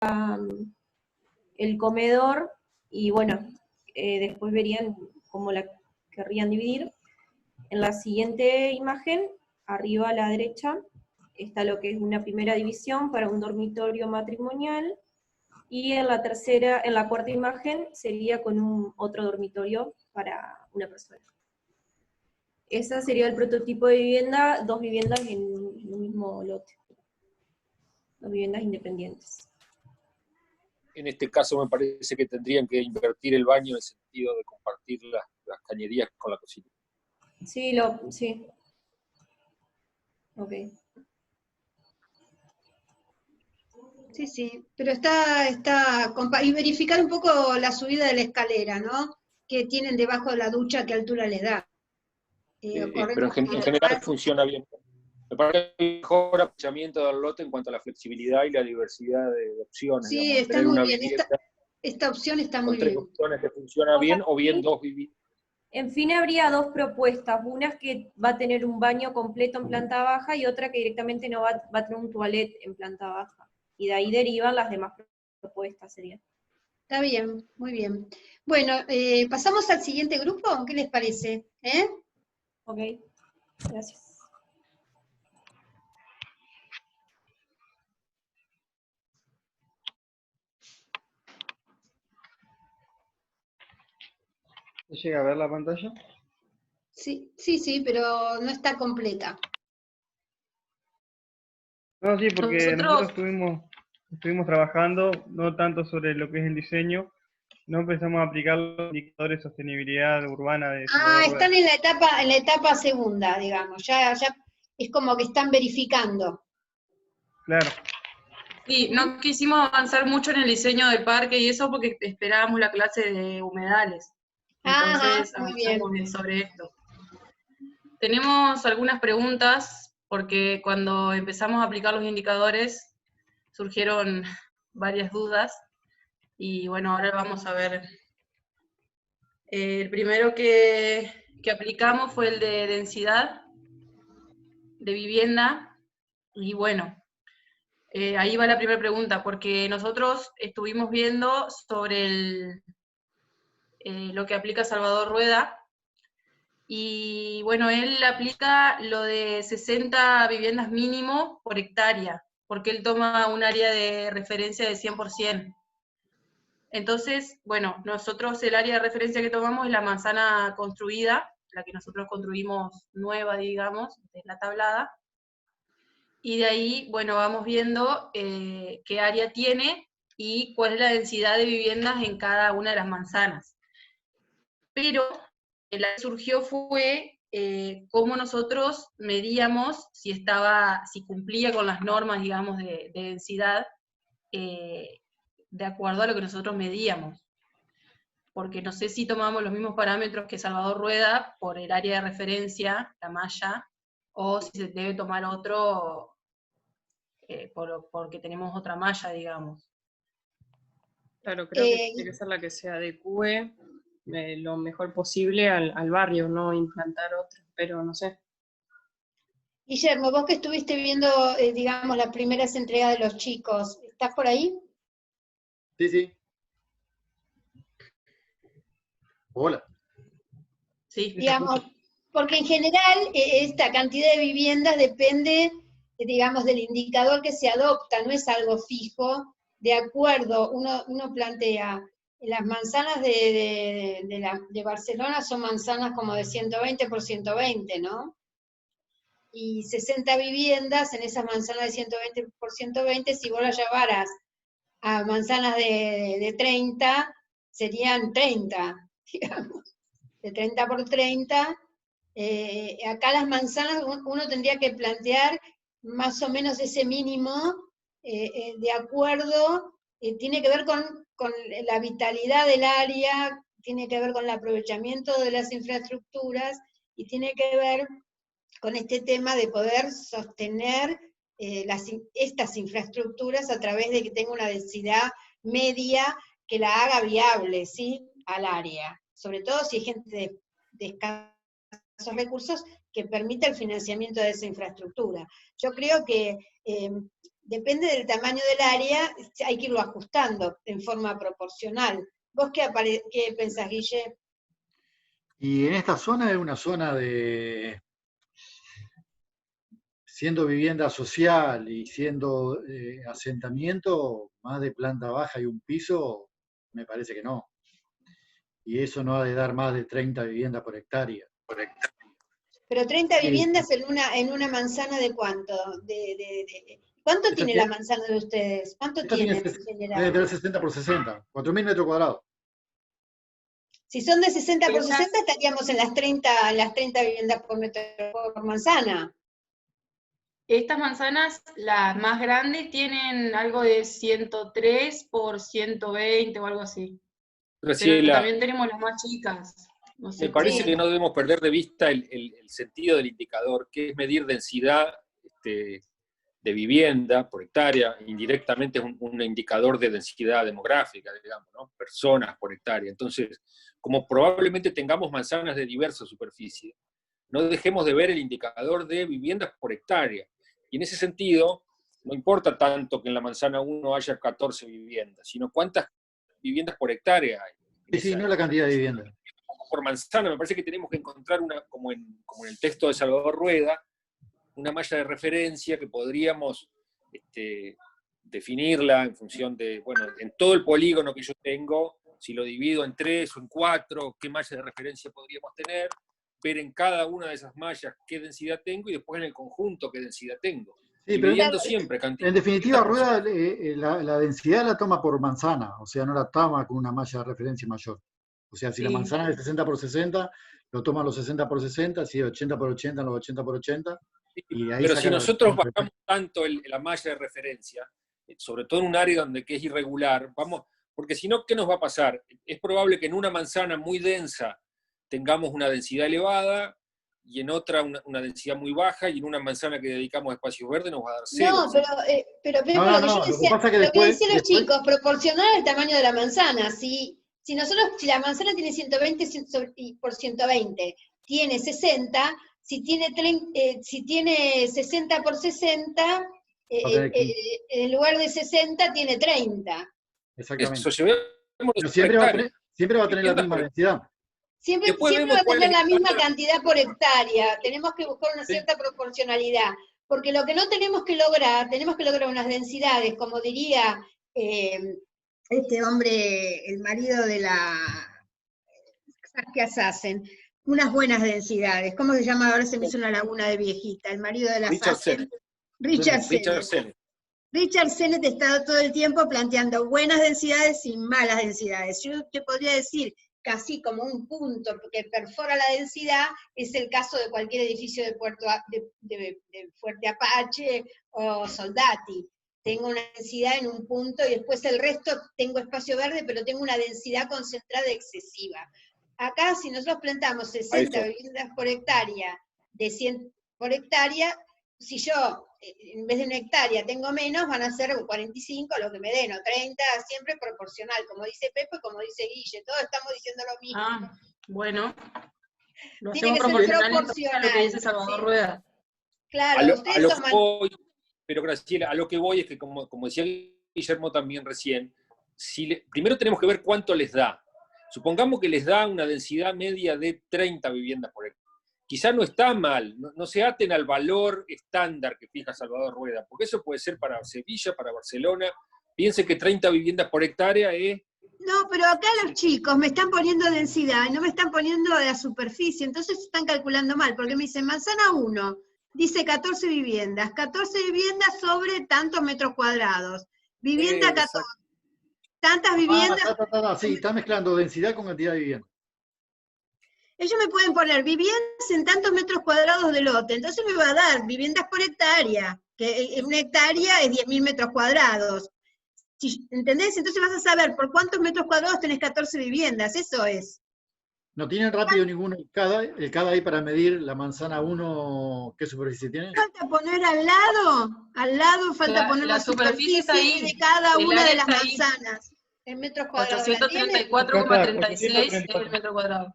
el comedor, y bueno, después verían cómo la querrían dividir. En la siguiente imagen, arriba a la derecha, está lo que es una primera división para un dormitorio matrimonial, y en la cuarta imagen sería con otro dormitorio para una persona. Ese sería el prototipo de vivienda, 2 viviendas en un mismo lote. 2 viviendas independientes. En este caso me parece que tendrían que invertir el baño en el sentido de compartir las cañerías con la cocina. Sí, sí. Ok. Sí, pero y verificar un poco la subida de la escalera, ¿no? Que tienen debajo de la ducha, qué altura les da. Pero en general funciona bien. Me parece que mejor aprovechamiento del lote en cuanto a la flexibilidad y la diversidad de opciones. Sí, digamos, está tener muy una bien. vivienda Esta opción está con muy 3 bien. opciones que funciona bien, o bien 2 viviendas. En fin, habría 2 propuestas. Una es que va a tener un baño completo en planta baja, y otra que directamente no va a tener un toilet en planta baja. Y de ahí derivan las demás propuestas, serían. Está bien, muy bien. Bueno, ¿pasamos al siguiente grupo? ¿Qué les parece? Ok, gracias. ¿Se llega a ver la pantalla? Sí, pero no está completa. No, sí, porque nosotros Nosotros, estuvimos trabajando no tanto sobre lo que es el diseño, no empezamos a aplicar los indicadores de sostenibilidad urbana de Salvador Rueda. Están en la etapa segunda, digamos. Ya es como que están verificando. Claro. sí, no quisimos avanzar mucho en el diseño del parque y eso porque esperábamos la clase de humedales. Entonces Muy bien. avanzamos sobre esto. Tenemos algunas preguntas porque cuando empezamos a aplicar los indicadores surgieron varias dudas y bueno, ahora vamos a ver. El primero que aplicamos fue el de densidad de vivienda y bueno, ahí va la primera pregunta, porque nosotros estuvimos viendo sobre lo que aplica Salvador Rueda, y bueno, él aplica lo de 60 viviendas mínimo por hectárea, porque él toma un área de referencia de 100%. Entonces, bueno, nosotros el área de referencia que tomamos es la manzana construida, la que nosotros construimos nueva, digamos, de la tablada, y de ahí, bueno, vamos viendo qué área tiene y cuál es la densidad de viviendas en cada una de las manzanas. Pero la que surgió fue cómo nosotros medíamos si cumplía con las normas, digamos, de densidad, de acuerdo a lo que nosotros medíamos. Porque no sé si tomamos los mismos parámetros que Salvador Rueda por el área de referencia, la malla, o si se debe tomar otro porque tenemos otra malla, digamos. Claro, creo que tiene que ser la que se adecue lo mejor posible al barrio, no implantar otro, pero no sé. Guillermo, vos que estuviste viendo, digamos, las primeras entregas de los chicos, ¿estás por ahí? Sí. Hola. Sí, Digamos, porque en general esta cantidad de viviendas depende, digamos, del indicador que se adopta, no es algo fijo. De acuerdo, uno plantea, las manzanas de Barcelona son manzanas como de 120 por 120, ¿no? Y 60 viviendas en esas manzanas de 120 por 120, si vos las llevaras a manzanas de 30, serían 30, digamos, de 30 por 30. Acá las manzanas uno tendría que plantear más o menos ese mínimo, de acuerdo, tiene que ver con la vitalidad del área, tiene que ver con el aprovechamiento de las infraestructuras, y tiene que ver con este tema de poder sostener estas infraestructuras a través de que tenga una densidad media que la haga viable, ¿sí?, al área, sobre todo si hay gente de escasos recursos que permita el financiamiento de esa infraestructura. Yo creo que depende del tamaño del área, hay que irlo ajustando en forma proporcional. ¿Vos qué pensás, Guille? Y en esta zona es una zona siendo vivienda social y siendo asentamiento, más de planta baja y un piso, me parece que no. Y eso no ha de dar más de 30 viviendas por hectárea. Pero 30 Sí. viviendas en una manzana ¿de cuánto? ¿Cuánto tiene la manzana de ustedes? ¿Cuánto tiene en general? Debe tener 60 por 60, 4.000 metros cuadrados. Si son de 60 por 60, estaríamos en las 30 viviendas por manzana. Estas manzanas, las más grandes, tienen algo de 103 por 120 o algo así. Graciela, pero también tenemos las más chicas. No sé, me parece que no debemos perder de vista el sentido del indicador, que es medir densidad de vivienda por hectárea. Indirectamente es un indicador de densidad demográfica, digamos, ¿no? Personas por hectárea. Entonces, como probablemente tengamos manzanas de diversa superficie, no dejemos de ver el indicador de viviendas por hectárea. Y en ese sentido, no importa tanto que en la manzana 1 haya 14 viviendas, sino cuántas viviendas por hectárea hay. Sí, no la cantidad de viviendas. Por manzana, me parece que tenemos que encontrar como en el texto de Salvador Rueda, una malla de referencia que podríamos definirla en función de, bueno, en todo el polígono que yo tengo, si lo divido en 3 o en 4, qué malla de referencia podríamos tener, ver en cada una de esas mallas qué densidad tengo y después en el conjunto qué densidad tengo. Sí, dividiendo siempre cantidad. En definitiva, Rueda la densidad la toma por manzana, o sea, no la toma con una malla de referencia mayor. O sea, si la manzana es 60 por 60, lo toman los 60 por 60, si es 80 por 80, los 80 por 80. Y ahí pero si nosotros bajamos tanto la malla de referencia, sobre todo en un área que es irregular, porque si no, ¿qué nos va a pasar? Es probable que en una manzana muy densa tengamos una densidad elevada, y en otra una densidad muy baja, y en una manzana que dedicamos a espacios verdes nos va a dar 0. No, pero lo que decían los chicos, proporcional al tamaño de la manzana. Si la manzana tiene 120 por 120, tiene 60, si tiene 60 por 60, en lugar de 60 tiene 30. Exactamente. Eso, pero siempre va a tener la misma densidad. Siempre va a tener la misma cantidad por hectárea. Tenemos que buscar una cierta proporcionalidad. Porque lo que no tenemos que lograr unas densidades, como diría este hombre, el marido de la que hacen, unas buenas densidades. ¿Cómo se llama? Ahora se me hizo una laguna de viejita. El marido de la Richard Sennett. Richard Sennett está todo el tiempo planteando buenas densidades y malas densidades. Yo te podría decir, casi como un punto que perfora la densidad, es el caso de cualquier edificio de Fuerte Apache o Soldati. Tengo una densidad en un punto y después el resto tengo espacio verde, pero tengo una densidad concentrada excesiva. Acá, si nosotros plantamos 60 viviendas por hectárea, de 100 por hectárea, si yo, en vez de una hectárea, tengo menos, van a ser 45, lo que me den, o 30, siempre proporcional, como dice Pepe, como dice Guille, todos estamos diciendo lo mismo. Ah, bueno. Tiene que ser proporcional. A lo que dice Salvador Rueda. Claro, pero Graciela, a lo que voy es que, como decía Guillermo también recién, primero tenemos que ver cuánto les da. Supongamos que les da una densidad media de 30 viviendas por hectárea. Quizá no está mal, no se aten al valor estándar que fija Salvador Rueda, porque eso puede ser para Sevilla, para Barcelona. Piense que 30 viviendas por hectárea es... No, pero acá los chicos me están poniendo densidad, no me están poniendo de la superficie, entonces están calculando mal, porque me dicen manzana 1, dice 14 viviendas sobre tantos metros cuadrados, vivienda 14, tantas viviendas... Sí, está mezclando densidad con cantidad de vivienda. Ellos me pueden poner viviendas en tantos metros cuadrados de lote, entonces me va a dar viviendas por hectárea, que una hectárea es 10.000 metros cuadrados. ¿Entendés? Entonces vas a saber por cuántos metros cuadrados tenés 14 viviendas, eso es. ¿No tienen rápido ninguno el CADA ahí para medir la manzana 1 qué superficie tiene? Falta poner al lado falta poner la superficie ahí, de cada una de las manzanas. En metros cuadrados. 834,36 es el metro cuadrado.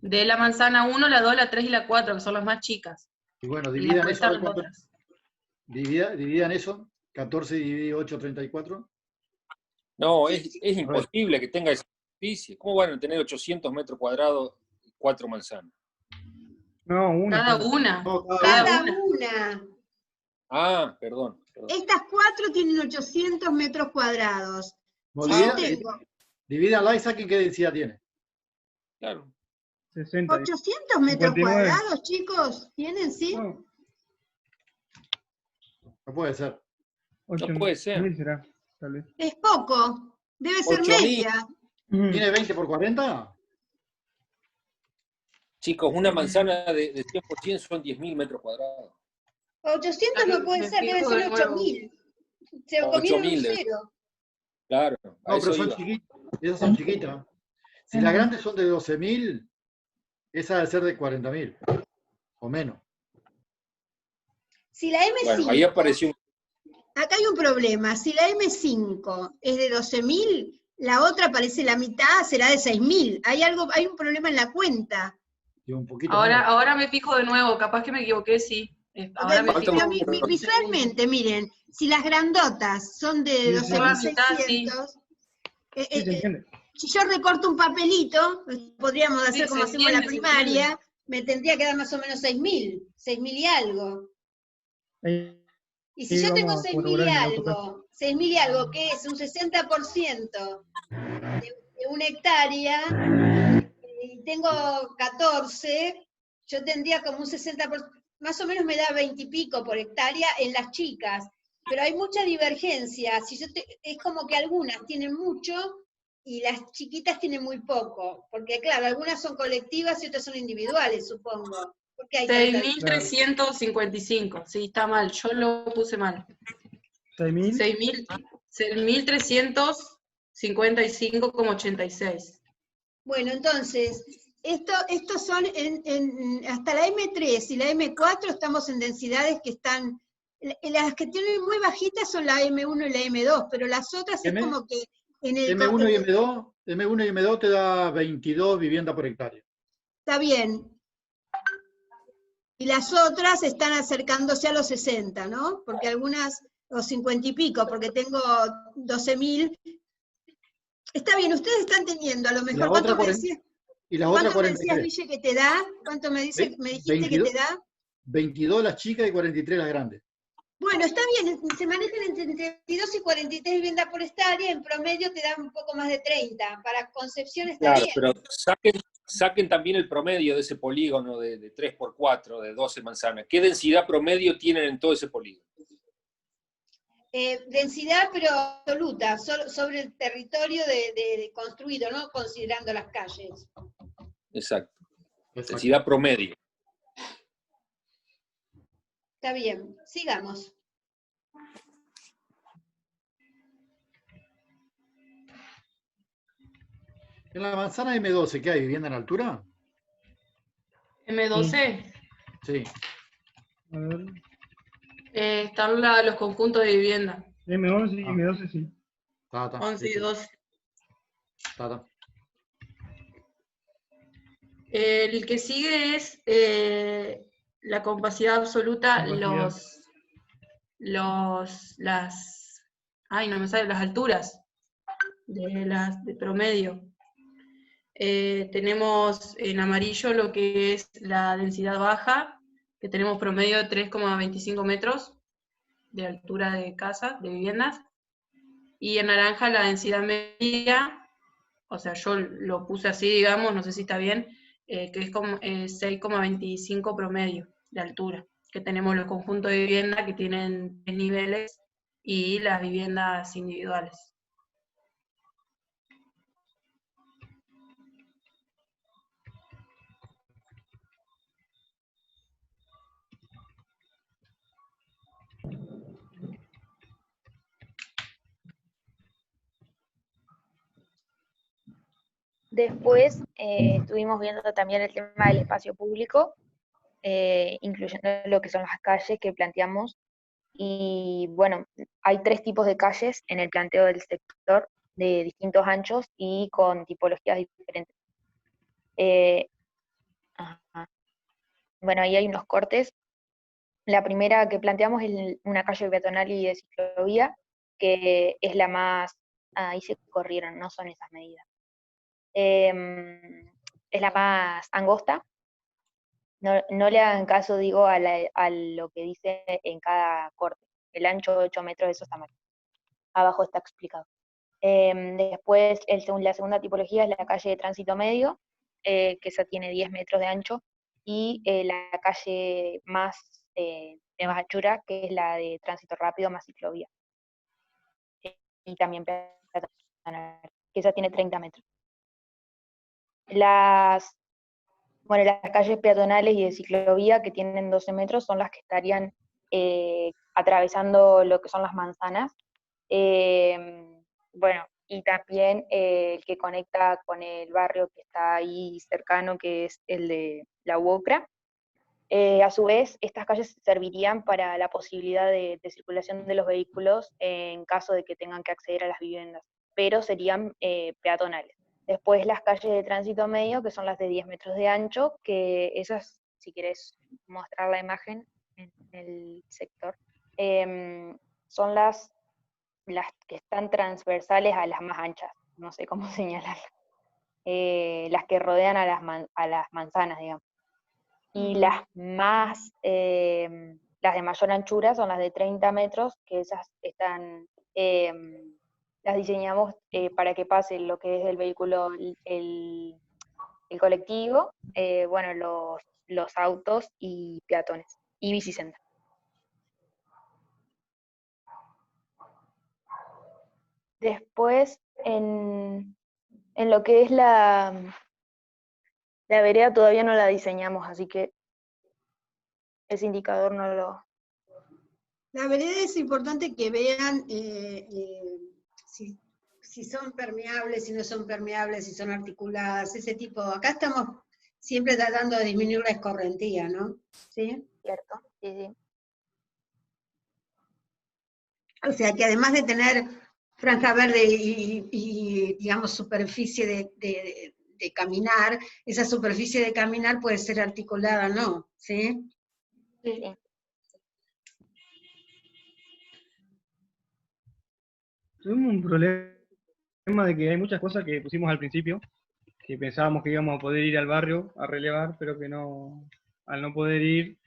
De la manzana 1, la 2, la 3 y la 4, que son las más chicas. Y bueno, dividan eso. Dividan eso 14 dividido 8, 34. No, es imposible que tenga esa superficie. ¿Cómo van a tener 800 metros cuadrados y 4 manzanas? No, una. Cada sola. una. No, Cada una. Ah, perdón. Estas 4 tienen 800 metros cuadrados. No, Si divida- yo tengo Divídanla y saquen qué densidad tiene. Claro. 60. 800 metros 59. cuadrados, chicos, ¿tienen, sí? No, No puede ser. ocho, No puede ser. 1000 será, tal vez. Es poco, debe ser 8.000. media. ¿Tiene 20 por 40? Chicos, una manzana de 100% son 10.000 metros cuadrados. 800 no puede Me ser, deben fijo ser de nuevo. 8000. Se comieron un 8.000 debe- cero. Claro, a No, pero eso son iba. chiquitas. Esas son chiquitas. Si las grandes son de 12.000, esa debe ser de 40.000 o menos. Si la M5, Bueno, ahí apareció un... acá hay un problema, si la M5 es de 12.000, la otra parece la mitad, será de 6.000. Hay un problema en la cuenta. Y un poquito Ahora, menos. ahora me fijo de nuevo, capaz que me equivoqué, sí. Ahora me Falta fijo. Pero visualmente, miren, si las grandotas son de Sí, sí. Por la mitad, sí. 12.600, Sí, se entiende. si yo recorto un papelito, podríamos hacer Sí, como se hacemos en la entiende, se primaria, me tendría que dar más o menos 6.000 y algo. Ahí Y si yo tengo vamos a 6.000 corroborar y en el AutoCAD. algo, 6.000 y algo, que es un 60% de una hectárea, y tengo 14, yo tendría como un 60%, más o menos me da 20 y pico por hectárea en las chicas, pero hay mucha divergencia, es como que algunas tienen mucho y las chiquitas tienen muy poco, porque claro, algunas son colectivas y otras son individuales, supongo. Porque hay tanta 6.355, sí, está mal, yo lo puse mal. 6.000. 6.355,86. Bueno, entonces, estos son hasta la M3 y la M4 estamos en densidades que están, las que tienen muy bajitas son la M1 y la M2, pero las otras es como que en el... M1 y M2 te da 22 viviendas por hectárea. Está bien. Y las otras están acercándose a los 60, ¿no? Porque algunas, los 50 y pico, porque tengo 12.000. Está bien, ustedes están teniendo, a lo mejor, ¿cuánto me decías? Y las otras ¿Cuánto me decías, 43. Guille, que te da? ¿Cuánto me dijiste 22, que te da? 22 las chicas y 43 las grandes. Bueno, está bien, se manejan entre 32 y 43 viviendas por hectárea, en promedio te dan un poco más de 30. Para Concepción está Claro, bien. pero saquen también el promedio de ese polígono de 3x4, de 12 manzanas. ¿Qué densidad promedio tienen en todo ese polígono? Densidad, pero absoluta, sobre el territorio de construido, no considerando las calles. Exacto. Densidad promedio. Está bien, sigamos. En la manzana M12, ¿qué hay? ¿Vivienda en altura? M12, Sí. A ver. están los conjuntos de vivienda, M11 y M12, sí. Está. 11 y listo. 12. Está. El que sigue es la compacidad absoluta, Compacidad. no me sale, las alturas de promedio. Tenemos en amarillo lo que es la densidad baja, que tenemos promedio de 3,25 metros de altura de casa, de viviendas, y en naranja la densidad media, o sea, yo lo puse así, digamos, no sé si está bien, que es como 6,25 promedio de altura, que tenemos los conjuntos de vivienda que tienen 3 niveles y las viviendas individuales. Después estuvimos viendo también el tema del espacio público, incluyendo lo que son las calles que planteamos. Y bueno, hay 3 tipos de calles en el planteo del sector, de distintos anchos y con tipologías diferentes. Ajá. Bueno, ahí hay unos cortes La primera que planteamos es una calle peatonal y de ciclovía, que es la más, ahí se corrieron, no son esas medidas. Es la más angosta. No le hagan caso, digo, a lo que dice en cada corte. El ancho de 8 metros, eso está mal. Abajo está explicado. Después, la segunda tipología es la calle de tránsito medio, que esa tiene 10 metros de ancho, y la calle de más anchura, que es la de tránsito rápido más ciclovía. Y también peatonal, que esa tiene 30 metros. Las calles peatonales y de ciclovía que tienen 12 metros son las que estarían atravesando lo que son las manzanas. Y también el que conecta con el barrio que está ahí cercano, que es el de La UOCRA. A su vez, estas calles servirían para la posibilidad de circulación de los vehículos en caso de que tengan que acceder a las viviendas, pero serían peatonales. Después las calles de tránsito medio, que son las de 10 metros de ancho, que esas, si querés mostrar la imagen en el sector, son las que están transversales a las más anchas, no sé cómo señalarlas, las que rodean a las manzanas, digamos. Y las de mayor anchura son las de 30 metros, que esas están, las diseñamos para que pase lo que es el vehículo, el colectivo, los autos y peatones, y bicisendas. Después, en lo que es la vereda todavía no la diseñamos, así que ese indicador no lo... La vereda es importante que vean si son permeables, si no son permeables, si son articuladas, ese tipo. Acá estamos siempre tratando de disminuir la escorrentía, ¿no? ¿Sí? Cierto, sí. O sea que además de tener franja verde y digamos, superficie de caminar, esa superficie de caminar puede ser articulada, ¿no? ¿Sí? Sí. Tuvimos un problema de que hay muchas cosas que pusimos al principio, que pensábamos que íbamos a poder ir al barrio a relevar, pero que no, al no poder ir,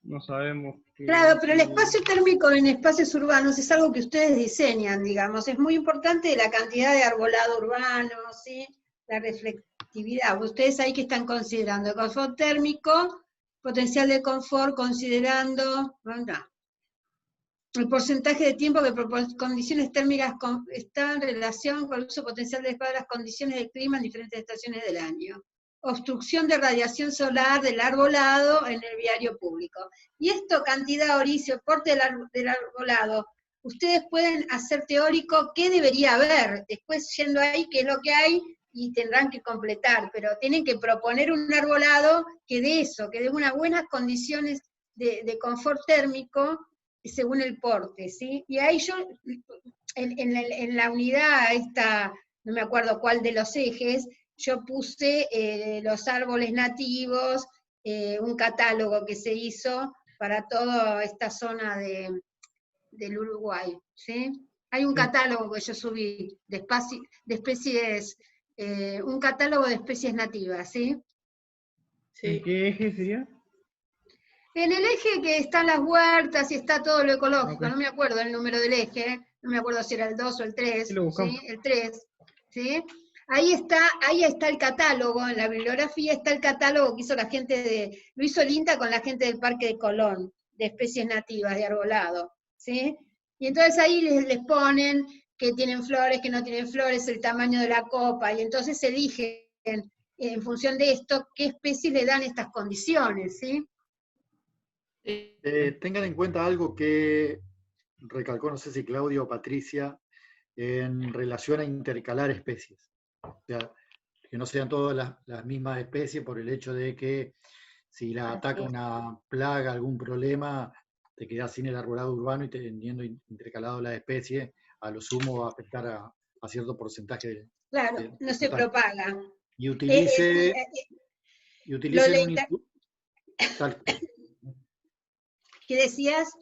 no sabemos qué... Claro, pero el espacio térmico en espacios urbanos es algo que ustedes diseñan, digamos. Es muy importante la cantidad de arbolado urbano, ¿sí? La reflectividad. Ustedes ahí que están considerando el confort térmico, potencial de confort, considerando... El porcentaje de tiempo que condiciones térmicas está en relación con el uso potencial de las condiciones de clima en diferentes estaciones del año. Obstrucción de radiación solar del arbolado en el viario público. Y esto, cantidad, oricio, porte del arbolado, ustedes pueden hacer teórico qué debería haber, después yendo ahí qué es lo que hay y tendrán que completar, pero tienen que proponer un arbolado que dé eso, que dé unas buenas condiciones de confort térmico según el porte, ¿sí? Y ahí yo, en la unidad esta, no me acuerdo cuál de los ejes, yo puse los árboles nativos, un catálogo que se hizo para toda esta zona del Uruguay, ¿sí? Hay un catálogo que yo subí de especies, un catálogo de especies nativas, ¿sí? ¿En qué eje sería? En el eje que están las huertas y está todo lo ecológico, Okay. No me acuerdo el número del eje, no me acuerdo si era el 2 o el 3, ¿sí? El 3, ¿sí? Ahí está el catálogo, en la bibliografía está el catálogo que hizo la gente lo hizo el INTA con la gente del Parque de Colón, de especies nativas, de arbolado, ¿sí? Y entonces ahí les ponen que tienen flores, que no tienen flores, el tamaño de la copa, y entonces eligen, en función de esto, qué especies le dan estas condiciones, ¿sí? Tengan en cuenta algo que recalcó, no sé si Claudio o Patricia, en relación a intercalar especies. O sea, que no sean todas las mismas especies por el hecho de que si la ataca una plaga, algún problema, te quedas sin el arbolado urbano y teniendo intercalado la especie, a lo sumo va a afectar a cierto porcentaje Claro, no se propaga. Y utilice, ¿Qué decías?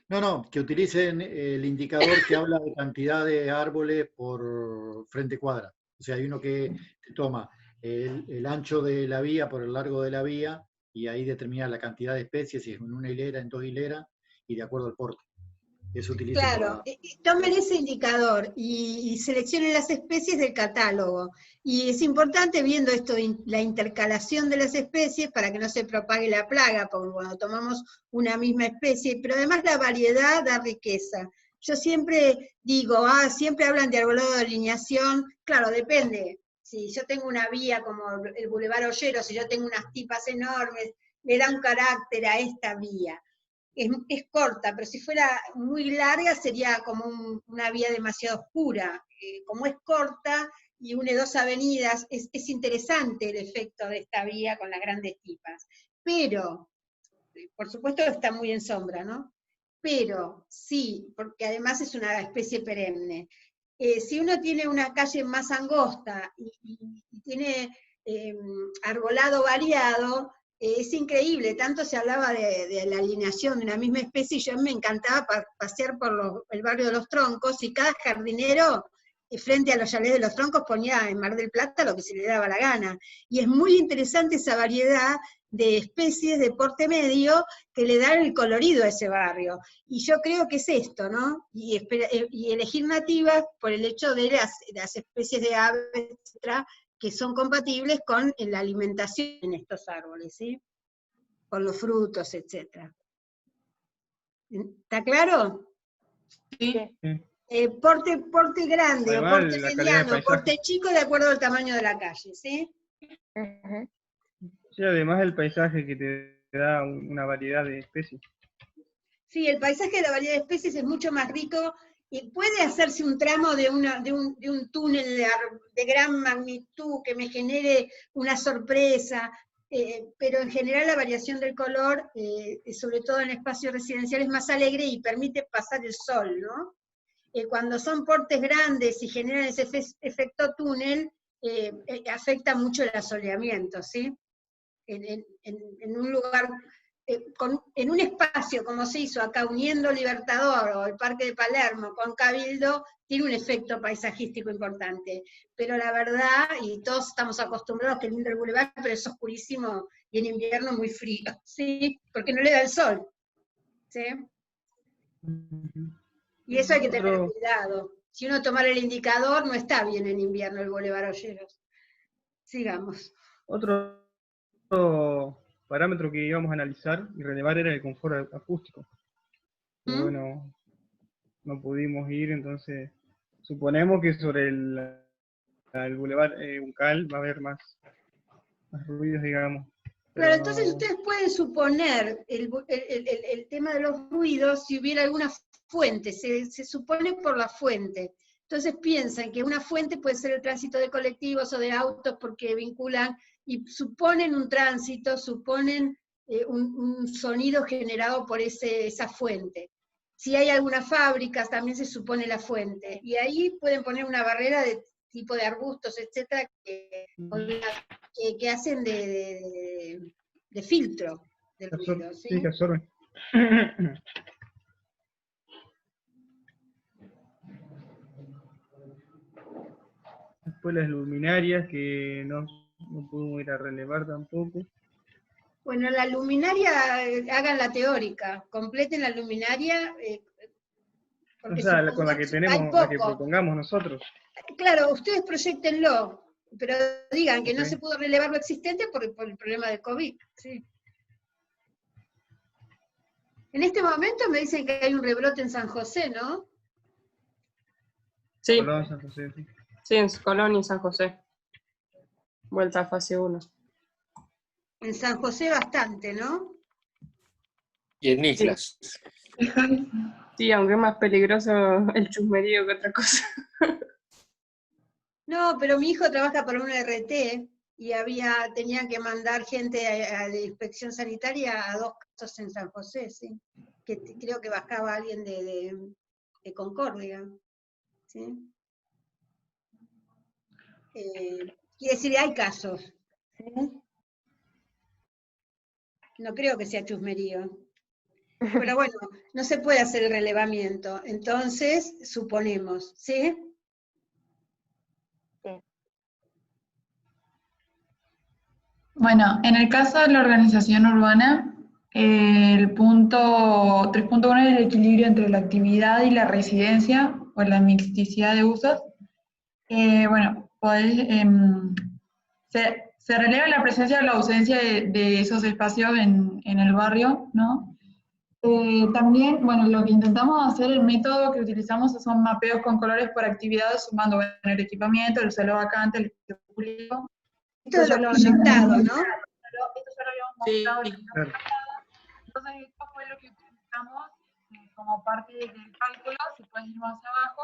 No, que utilicen el indicador que habla de cantidad de árboles por frente cuadra. O sea, hay uno que te toma el ancho de la vía por el largo de la vía y ahí determina la cantidad de especies, si es en una hilera, en 2 hileras, y de acuerdo al porte. Eso utilicen Claro, tomen ese indicador y seleccionen las especies del catálogo. Y es importante viendo esto, la intercalación de las especies para que no se propague la plaga, porque cuando tomamos una misma especie, pero además la variedad da riqueza. Yo siempre digo, siempre hablan de arbolado de alineación, claro, depende. Si yo tengo una vía como el Boulevard Ollero, si yo tengo unas tipas enormes, le da un carácter a esta vía. Es corta, pero si fuera muy larga sería como una vía demasiado oscura. Como es corta y une 2 avenidas, es interesante el efecto de esta vía con las grandes tipas. Pero, por supuesto está muy en sombra, ¿no? Pero sí, porque además es una especie perenne. Si uno tiene una calle más angosta y tiene arbolado variado, es increíble, tanto se hablaba de la alineación de una misma especie, y yo me encantaba pasear por el barrio de Los Troncos, y cada jardinero frente a los chalés de Los Troncos ponía en Mar del Plata lo que se le daba la gana. Y es muy interesante esa variedad de especies de porte medio que le dan el colorido a ese barrio. Y yo creo que es esto, ¿no? Y elegir nativas por el hecho de las especies de aves, etcétera, que son compatibles con la alimentación en estos árboles, ¿sí? Con los frutos, etc. ¿Está claro? Sí. Porte grande, Además, o porte la calidad de mediano, paisaje. porte chico, de acuerdo al tamaño de la calle, ¿sí? Sí, además el paisaje que te da una variedad de especies. Sí, el paisaje de la variedad de especies es mucho más rico y puede hacerse un tramo de un túnel de gran magnitud que me genere una sorpresa, pero en general la variación del color, sobre todo en espacios residenciales, es más alegre y permite pasar el sol, ¿no? Cuando son portes grandes y generan ese efecto túnel, afecta mucho el asoleamiento, ¿sí? En un lugar, en un espacio como se hizo acá, uniendo Libertador o el Parque de Palermo con Cabildo, tiene un efecto paisajístico importante. Pero la verdad, y todos estamos acostumbrados que lindo el bulevar, pero es oscurísimo y en invierno muy frío, ¿sí? Porque no le da el sol, ¿sí? Y eso hay que tener cuidado. Si uno tomara el indicador, no está bien en invierno el Boulevard Olleros. Sigamos. Otro parámetro que íbamos a analizar y relevar era el confort acústico. Pero bueno, no pudimos ir, entonces suponemos que sobre el Boulevard Uncal va a haber más ruidos, digamos. Claro, entonces ustedes pueden suponer el tema de los ruidos si hubiera alguna fuente, se supone por la fuente. Entonces piensan que una fuente puede ser el tránsito de colectivos o de autos porque vinculan y suponen un tránsito, suponen un sonido generado por esa fuente. Si hay alguna fábrica, también se supone la fuente. Y ahí pueden poner una barrera de tipo de arbustos, etcétera, que hacen de filtro del ruido, ¿sí? Sí, que absorben. Después las luminarias, que no pudimos ir a relevar tampoco. Bueno, la luminaria, hagan la teórica, completen la luminaria. O sea, con la que tenemos, la que propongamos nosotros. Claro, ustedes proyectenlo, pero digan que no se pudo relevar lo existente por el problema del COVID. ¿Sí? En este momento me dicen que hay un rebrote en San José, ¿no? Sí. Colón, San José, sí. Sí, en Colón y San José. Vuelta a fase 1. En San José bastante, ¿no? Y en Islas. Sí, aunque es más peligroso el chusmerío que otra cosa. No, pero mi hijo trabaja para una RT y tenían que mandar gente a la inspección sanitaria a 2 casos en San José, sí. Que creo que bajaba alguien de Concordia, ¿sí? Quiere decir, hay casos, ¿sí? No creo que sea chusmerío. Pero bueno, no se puede hacer el relevamiento. Entonces, suponemos, ¿sí? Sí. Bueno, en el caso de la organización urbana, el punto 3.1 es el equilibrio entre la actividad y la residencia o la mixticidad de usos. Bueno, se releva la presencia o la ausencia de esos espacios en el barrio, ¿no? También, bueno, lo que intentamos hacer, el método que utilizamos son mapeos con colores por actividades, sumando bueno, el equipamiento, el suelo vacante, el espacio público. Esto es lo proyectado, ¿no? Esto ya lo habíamos mostrado. Sí. Entonces, esto fue lo que utilizamos como parte del cálculo, si puedes ir más abajo.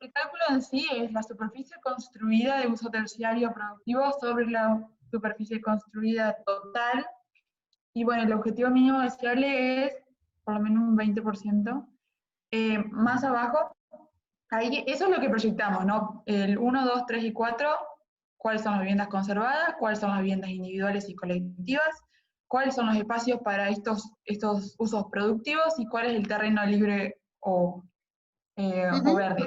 El cálculo en sí es la superficie construida de uso terciario productivo sobre la superficie construida total. Y bueno, el objetivo mínimo deseable es por lo menos un 20%. Más abajo, ahí, eso es lo que proyectamos, ¿no? El 1, 2, 3 y 4, cuáles son las viviendas conservadas, cuáles son las viviendas individuales y colectivas, cuáles son los espacios para estos usos productivos y cuál es el terreno libre o verde.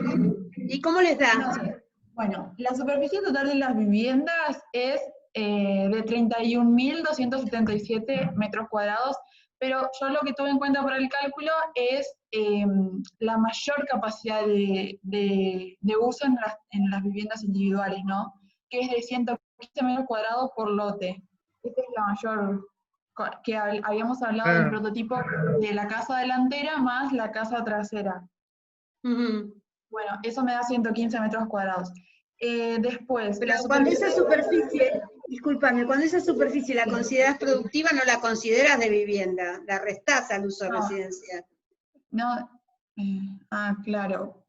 ¿Y cómo les da? Entonces, bueno, la superficie total de las viviendas es de 31.277 metros cuadrados, pero yo lo que tuve en cuenta para el cálculo es la mayor capacidad de uso en las viviendas individuales, ¿no? Que es de 115 metros cuadrados por lote. Esta es la mayor, que habíamos hablado del prototipo de la casa delantera más la casa trasera. Bueno, eso me da 115 metros cuadrados. Después, pero cuando esa superficie, discúlpame, cuando esa superficie la consideras productiva, no la consideras de vivienda, la restás al uso residencial. No, claro.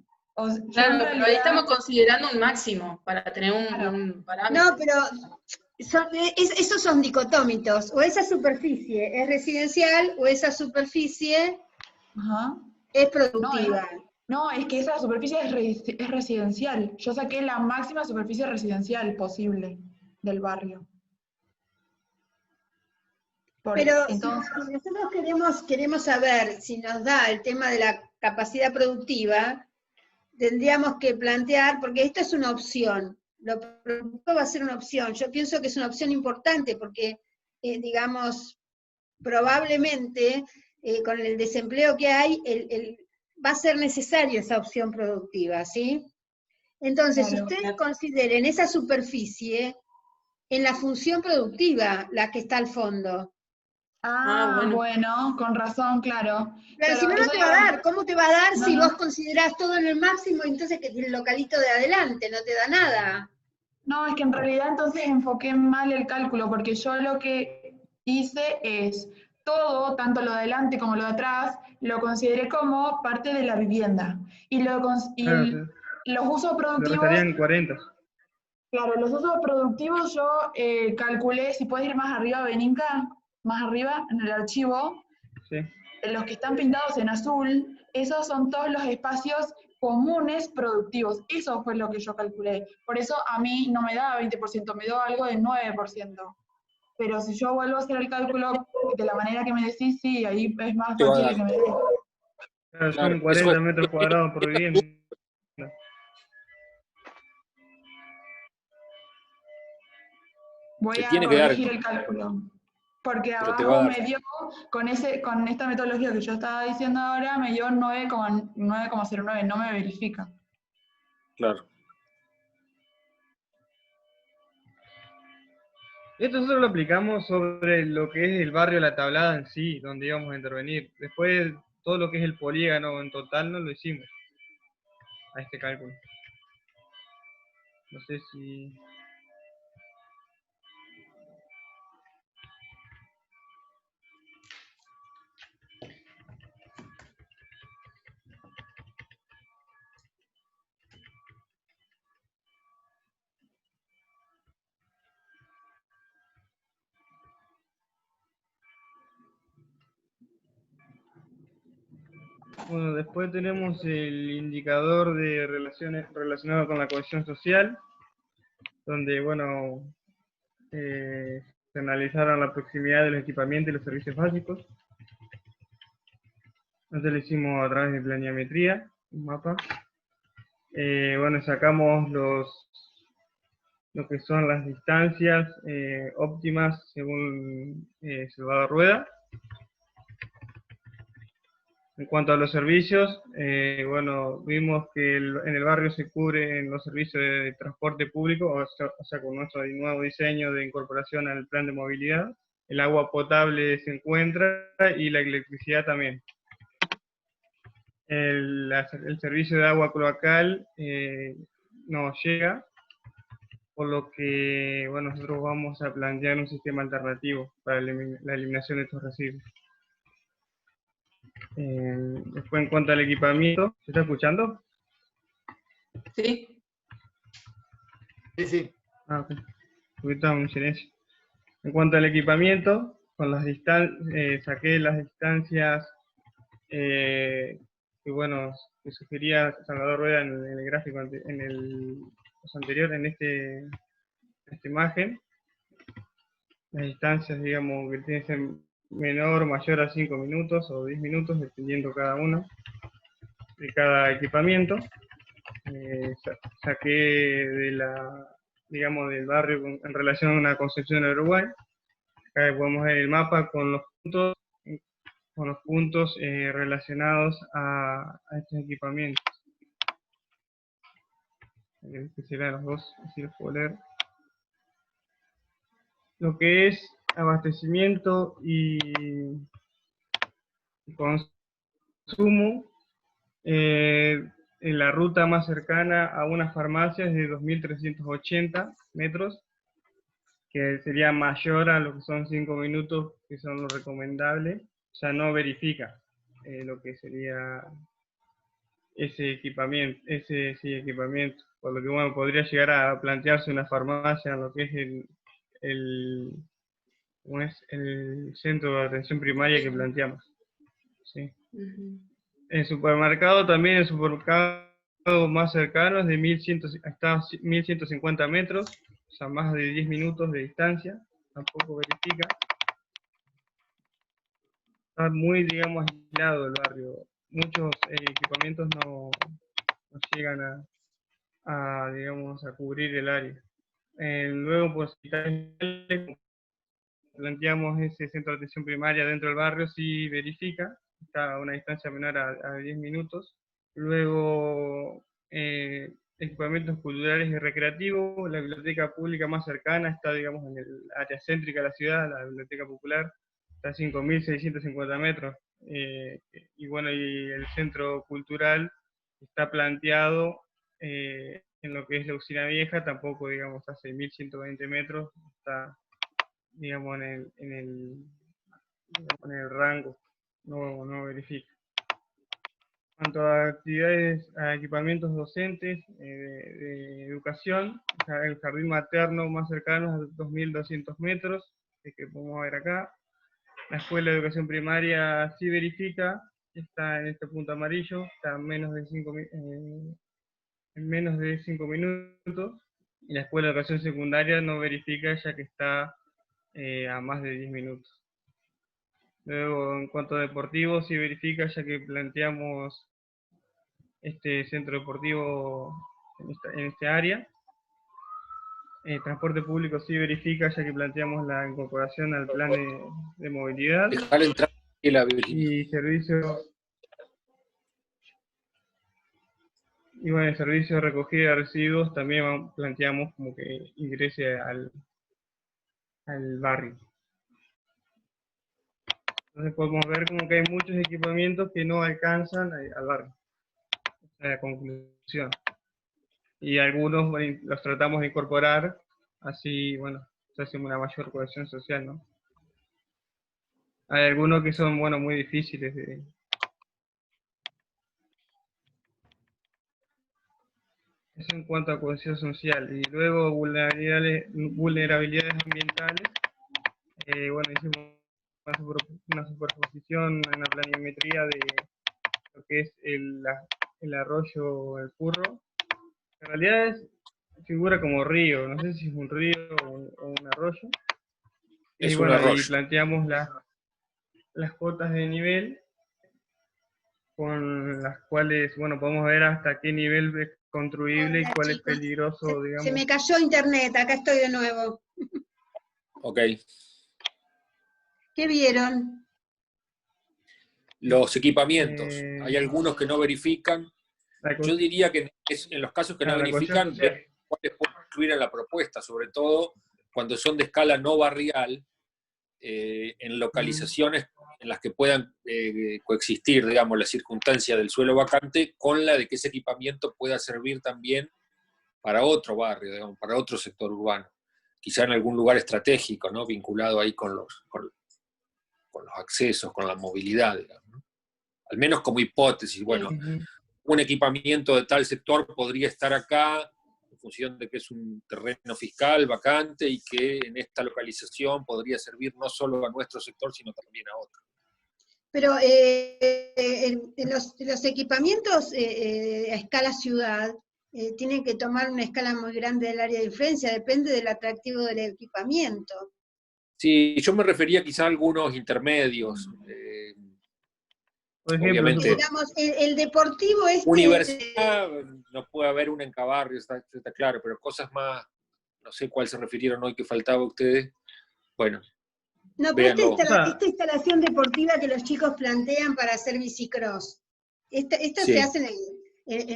Claro, pero ahí estamos considerando un máximo para tener un parámetro. No, pero esos son dicotómitos, o esa superficie es residencial o esa superficie es productiva. No, es que esa superficie es residencial. Yo saqué la máxima superficie residencial posible del barrio. Pero entonces, si nosotros queremos saber si nos da el tema de la capacidad productiva, tendríamos que plantear, porque esto es una opción, lo productivo va a ser una opción. Yo pienso que es una opción importante porque, digamos, probablemente con el desempleo que hay, va a ser necesaria esa opción productiva, ¿sí? Entonces, Claro, ustedes consideren esa superficie en la función productiva, la que está al fondo. Bueno, con razón, claro. Pero si no, no te va a dar. ¿Cómo te va a dar si vos considerás todo en el máximo, entonces que el localito de adelante no te da nada? No, es que en realidad entonces enfoqué mal el cálculo, porque yo lo que hice es todo, tanto lo de adelante como lo de atrás, lo consideré como parte de la vivienda. Y, los usos productivos... Lo estarían 40. Claro, los usos productivos yo calculé, si puedes ir más arriba, Beninca, más arriba en el archivo, los que están pintados en azul, esos son todos los espacios comunes productivos. Eso fue lo que yo calculé. Por eso a mí no me da 20%, me da algo de 9%. Pero si yo vuelvo a hacer el cálculo de la manera que me decís, sí, ahí es más fácil que me dé. Claro, son 40 metros cuadrados por vivienda. Voy a corregir el cálculo. Porque abajo me dio, con esta metodología que yo estaba diciendo ahora, me dio 9,09, no me verifica. Claro. Esto nosotros lo aplicamos sobre lo que es el barrio La Tablada en sí, donde íbamos a intervenir. Después, todo lo que es el polígono en total no lo hicimos a este cálculo. No sé si... Bueno, después tenemos el indicador de relaciones relacionado con la cohesión social, donde, bueno, se analizaron la proximidad de los equipamientos y los servicios básicos. Nosotros lo hicimos a través de planimetría, un mapa. Bueno, sacamos lo que son las distancias óptimas según Salvador Rueda. En cuanto a los servicios, bueno, vimos que en el barrio se cubren los servicios de transporte público, o sea, con nuestro nuevo diseño de incorporación al plan de movilidad. El agua potable se encuentra y la electricidad también. El servicio de agua cloacal no llega, por lo que bueno, nosotros vamos a plantear un sistema alternativo para la eliminación de estos residuos. Después, en cuanto al equipamiento, ¿se está escuchando? Sí. Sí, sí. Ah, ok. Ahorita un silencio. En cuanto al equipamiento, con las saqué las distancias que bueno, que sugería Salvador Rueda en el gráfico, en el anterior, en esta imagen. Las distancias, digamos, que tienen que ser menor o mayor a 5 minutos o 10 minutos, dependiendo cada uno de cada equipamiento. Saqué digamos, del barrio en relación a una Concepción de Uruguay. Acá podemos ver el mapa con los puntos relacionados a estos equipamientos. Que serán los dos, así los puedo leer. Lo que es abastecimiento y consumo, en la ruta más cercana a una farmacia es de 2.380 metros, que sería mayor a lo que son 5 minutos, que son lo recomendable. O sea, no verifica lo que sería ese equipamiento, por lo que bueno, podría llegar a plantearse una farmacia en lo que es ¿cómo es? El centro de atención primaria que planteamos. ¿Sí? El supermercado también, el supermercado más cercano es de 1.150 metros, o sea, más de 10 minutos de distancia, tampoco verifica. Está muy, digamos, aislado el barrio. Muchos equipamientos no llegan digamos, a cubrir el área. Luego, pues, planteamos ese centro de atención primaria dentro del barrio, sí verifica, está a una distancia menor a 10 minutos. Luego, equipamientos culturales y recreativos, la biblioteca pública más cercana está, digamos, en el área céntrica de la ciudad, la biblioteca popular, está a 5.650 metros. Y bueno, y el centro cultural está planteado en lo que es la Usina Vieja, tampoco, digamos, a 6.120 metros, está, digamos, en el rango, no verifica. En cuanto a actividades, a equipamientos docentes de educación, el jardín materno más cercano es a 2.200 metros, que podemos ver acá. La escuela de educación primaria sí verifica, está en este punto amarillo, está en menos de 5 minutos. Y la escuela de educación secundaria no verifica, ya que está a más de 10 minutos. Luego, en cuanto a deportivo, sí verifica, ya que planteamos este centro deportivo en este área. Transporte público sí verifica, ya que planteamos la incorporación al plan de movilidad. Y servicios. Y bueno, el servicio de recogida de residuos también planteamos como que ingrese al barrio. Entonces podemos ver como que hay muchos equipamientos que no alcanzan al barrio. Esa es la conclusión. Y algunos los tratamos de incorporar, así, bueno, se hace una mayor cohesión social, ¿no? Hay algunos que son, bueno, muy difíciles de... Eso en cuanto a cohesión social. Y luego vulnerabilidades ambientales. Bueno, hicimos una superposición en la planimetría de lo que es el arroyo El Curro. En realidad figura como río, no sé si es un río o un arroyo. Y bueno, ahí planteamos las cotas de nivel con las cuales, bueno, podemos ver hasta qué nivel es construible y Hola, cuál es chicos. peligroso, digamos. Se me cayó internet, acá estoy de nuevo. Ok. ¿Qué vieron? Los equipamientos. Hay algunos que no verifican. Yo diría que en los casos que no verifican, ver cuáles pueden incluir en la propuesta, sobre todo cuando son de escala no barrial, en localizaciones en las que puedan coexistir, digamos, la circunstancia del suelo vacante con la de que ese equipamiento pueda servir también para otro barrio, digamos, para otro sector urbano. Quizá en algún lugar estratégico, ¿no? Vinculado ahí con los accesos, con la movilidad, digamos, ¿no? Al menos como hipótesis, bueno, un equipamiento de tal sector podría estar acá, en función de que es un terreno fiscal vacante y que en esta localización podría servir no solo a nuestro sector, sino también a otro. Pero los equipamientos a escala ciudad tienen que tomar una escala muy grande del área de influencia, depende del atractivo del equipamiento. Sí, yo me refería quizá a algunos intermedios. Por ejemplo, obviamente, digamos, el deportivo universidad, no puede haber una en cada barrio, está claro, pero cosas más, no sé cuál se refirieron hoy que faltaba a ustedes. Bueno, no, pero véanlo. esta instalación deportiva que los chicos plantean para hacer bicicross, esto Sí. se hace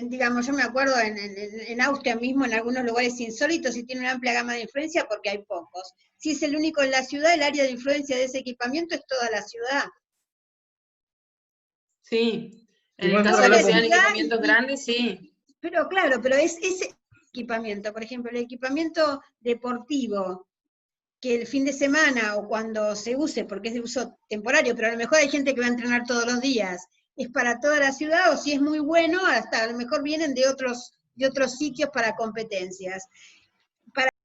digamos, yo me acuerdo en Austria mismo, en algunos lugares insólitos, y tiene una amplia gama de influencia porque hay pocos. Si es el único en la ciudad, el área de influencia de ese equipamiento es toda la ciudad. Sí, en el caso de que sean equipamientos grandes, sí. Pero claro, pero es ese equipamiento, por ejemplo, el equipamiento deportivo, que el fin de semana o cuando se use, porque es de uso temporario, pero a lo mejor hay gente que va a entrenar todos los días, es para toda la ciudad, o si es muy bueno, hasta a lo mejor vienen de otros sitios para competencias.